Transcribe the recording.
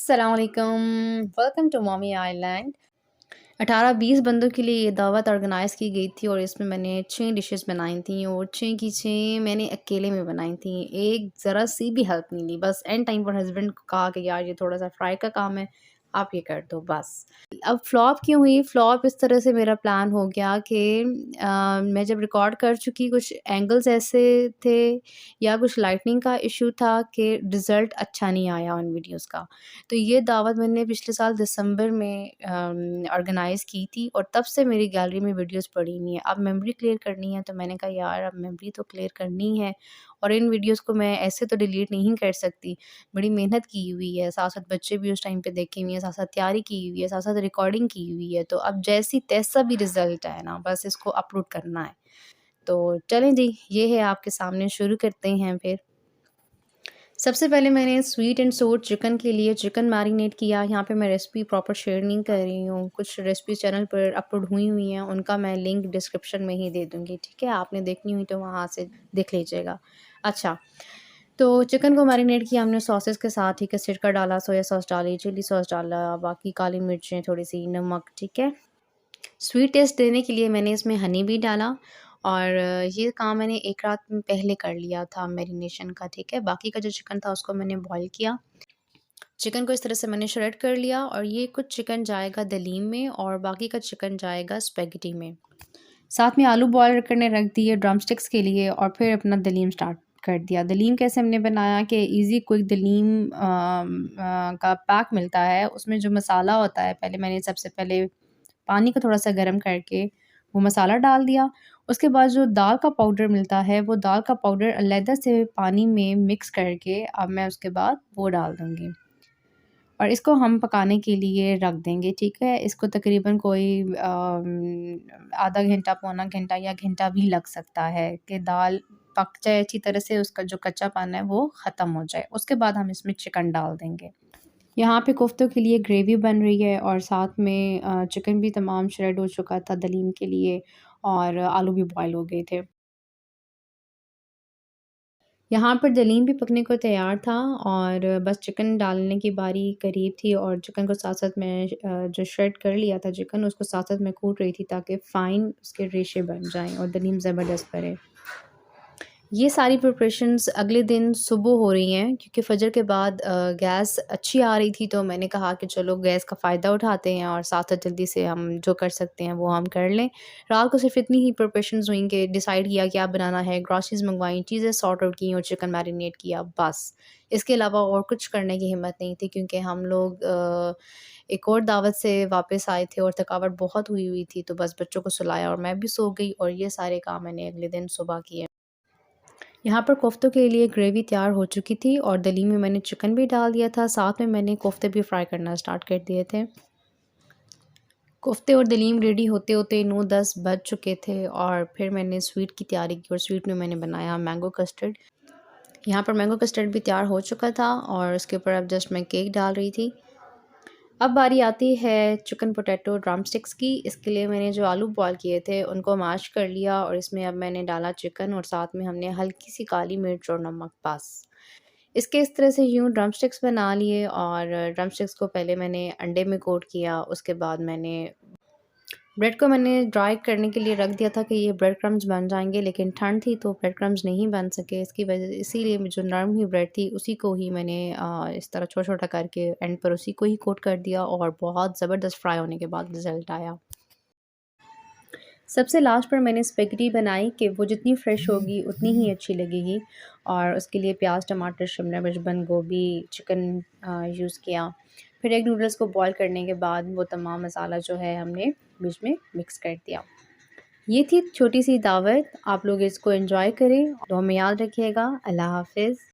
अस्सलाम वालेकुम, welcome to mommy island. 18-20 बंदों के लिए ये दावत ऑर्गेनाइज़ की गई थी और इसमें मैंने 6 डिशेस बनाई थी और 6 की 6 मैंने अकेले में बनाई थी। एक ज़रा सी भी हेल्प नहीं ली, बस एंड टाइम पर हस्बैंड को कहा कि यार ये थोड़ा-सा फ्राई का काम है, आप ये कर दो बस। अब फ्लॉप क्यों हुई? फ्लॉप इस तरह से मेरा प्लान हो गया कि मैं जब रिकॉर्ड कर चुकी, कुछ एंगल्स ऐसे थे या कुछ लाइटनिंग का इशू था कि रिज़ल्ट अच्छा नहीं आया उन वीडियोज़ का। तो ये दावत मैंने पिछले साल दिसंबर में ऑर्गेनाइज़ की थी और तब से मेरी गैलरी में वीडियोज़ पड़ी हुई हैं। अब मेमोरी क्लियर करनी है, तो मैंने कहा यार अब मेमोरी तो क्लियर करनी है और इन वीडियोज़ को मैं ऐसे तो डिलीट नहीं कर सकती। बड़ी मेहनत की हुई है, साथ-साथ बच्चे भी उस टाइम पे देखे हुए हैं, साथ-साथ तैयारी की हुई है, साथ-साथ रिकॉर्डिंग की हुई है। तो अब जैसा भी रिज़ल्ट आए ना, बस इसको अपलोड करना है। तो चलें जी, ये है आपके सामने, शुरू करते हैं फिर। सबसे पहले मैंने स्वीट एंड सोर चिकन के लिए चिकन मैरिनेट किया। यहाँ पे मैं रेसिपी प्रॉपर शेयर नहीं कर रही हूँ। कुछ रेसिपी चैनल पर अपलोड हुई हैं, उनका मैं लिंक डिस्क्रिप्शन में ही दे दूँगी, ठीक है? आपने देखनी हुई तो वहाँ से देख लीजिएगा। अच्छा, तो चिकन को मैरिनेट किया हमने सॉसेस के साथ, ठीक है? सिरका डाला, सोया सॉस डाली, चिली सॉस डाला, बाकी काली मिर्चें, थोड़ी-सी नमक, ठीक है? स्वीट टेस्ट देने के लिए मैंने इसमें हनी भी डाला और ये काम मैंने एक रात में पहले कर लिया था मैरिनेशन का, ठीक है। बाकी का जो चिकन था उसको मैंने बॉईल किया। चिकन को इस तरह से मैंने श्रेड कर लिया और ये कुछ चिकन जाएगा दलीम में और बाकी का चिकन जाएगा स्पेगेटी में। साथ में आलू बॉयल करने रख दिए ड्रमस्टिक्स के लिए और फिर अपना दलीम स्टार्ट कर दिया। दलीम कैसे हमने बनाया कि ईज़ी क्विक दलीम का पैक मिलता है, उसमें जो मसाला होता है, पहले मैंने सबसे पहले पानी को थोड़ा-सा गर्म करके वो मसाला डाल दिया। उसके बाद जो दाल का पाउडर मिलता है, वो दाल का पाउडर अलहदा से पानी में मिक्स करके अब मैं उसके बाद वो डाल दूँगी। और इसको हम पकाने के लिए रख देंगे, ठीक है? इसको तकरीबन कोई आधा घंटा, पौना घंटा या घंटा भी लग सकता है कि दाल पक जाए अच्छी तरह से, उसका जो कच्चापन है वो ख़त्म हो जाए। उसके बाद हम इसमें चिकन डाल देंगे। यहाँ पे कोफ्तों के लिए ग्रेवी बन रही है और साथ में चिकन भी तमाम श्रेड हो चुका था दलीम के लिए और आलू भी बॉयल हो गए थे। यहाँ पर दलीम भी पकने को तैयार था और बस चिकन डालने की बारी करीब थी और चिकन को साथ-साथ मैं जो श्रेड कर लिया था चिकन, उसको साथ-साथ मैं कूट रही थी ताकि फ़ाइन उसके रेशे बन जाएँ और दलीम ज़बरदस्त बने। ये सारी प्रिपरेशंस अगले दिन सुबह हो रही हैं क्योंकि फ़जर के बाद गैस अच्छी आ रही थी, तो मैंने कहा कि चलो गैस का फ़ायदा उठाते हैं और साथ-साथ जल्दी से हम जो कर सकते हैं वो हम कर लें। रात को सिर्फ़ इतनी ही प्रिपरेशंस हुई कि डिसाइड किया क्या बनाना है, ग्रोसरीज़ मँगवाई, चीज़ें सॉर्ट आउट की और चिकन मैरिनेट किया बस। इसके अलावा और कुछ करने की हिम्मत नहीं थी क्योंकि हम लोग एक और दावत से वापस आए थे और थकावट बहुत हुई हुई थी, तो बस बच्चों को सुलाया और मैं भी सो गई और ये सारे काम मैंने अगले दिन सुबह किए। यहाँ पर कोफ्तों के लिए ग्रेवी तैयार हो चुकी थी और दलीम में मैंने चिकन भी डाल दिया था, साथ में मैंने कोफ्ते भी फ्राई करना स्टार्ट कर दिए थे। कोफ्ते और दलीम रेडी होते-होते 9-10 बज चुके थे और फिर मैंने स्वीट की तैयारी की और स्वीट में मैंने बनाया मैंगो कस्टर्ड। यहाँ पर मैंगो कस्टर्ड भी तैयार हो चुका था और उसके ऊपर अब जस्ट मैं केक डाल रही थी। अब बारी आती है चिकन पोटैटो ड्रमस्टिक्स की। इसके लिए मैंने जो आलू बॉयल किए थे उनको मैश कर लिया और इसमें अब मैंने डाला चिकन और साथ में हमने हल्की-सी काली मिर्च और नमक बस। इसके इस तरह से यूँ ड्रमस्टिक्स बना लिए और ड्रमस्टिक्स को पहले मैंने अंडे में कोट किया, उसके बाद मैंने ब्रेड को मैंने ड्राई करने के लिए रख दिया था कि ये ब्रेड क्रम्ब्स बन जाएँगे, लेकिन ठंड थी तो ब्रेड क्रम्ब्स नहीं बन सके। इसकी वजह इसीलिए जो नरम हुई ब्रेड थी उसी को ही मैंने इस तरह छोटा-छोटा करके एंड पर उसी को ही कोट कर दिया और बहुत ज़बरदस्त फ्राई होने के बाद रिज़ल्ट आया। सबसे लास्ट पर मैंने स्पेगेटी बनाई कि वो जितनी फ्रेश होगी उतनी ही अच्छी लगेगी और उसके लिए प्याज, टमाटर, शिमला मिर्च, बंद गोभी, चिकन यूज़ किया। फिर एग नूडल्स को बॉयल करने के बाद वो तमाम मसाला जो है हमने बीच में मिक्स कर दिया। ये थी छोटी-सी दावत, आप लोग इसको एन्जॉय करें, दुआ में याद रखिएगा। अल्लाह हाफ़िज़।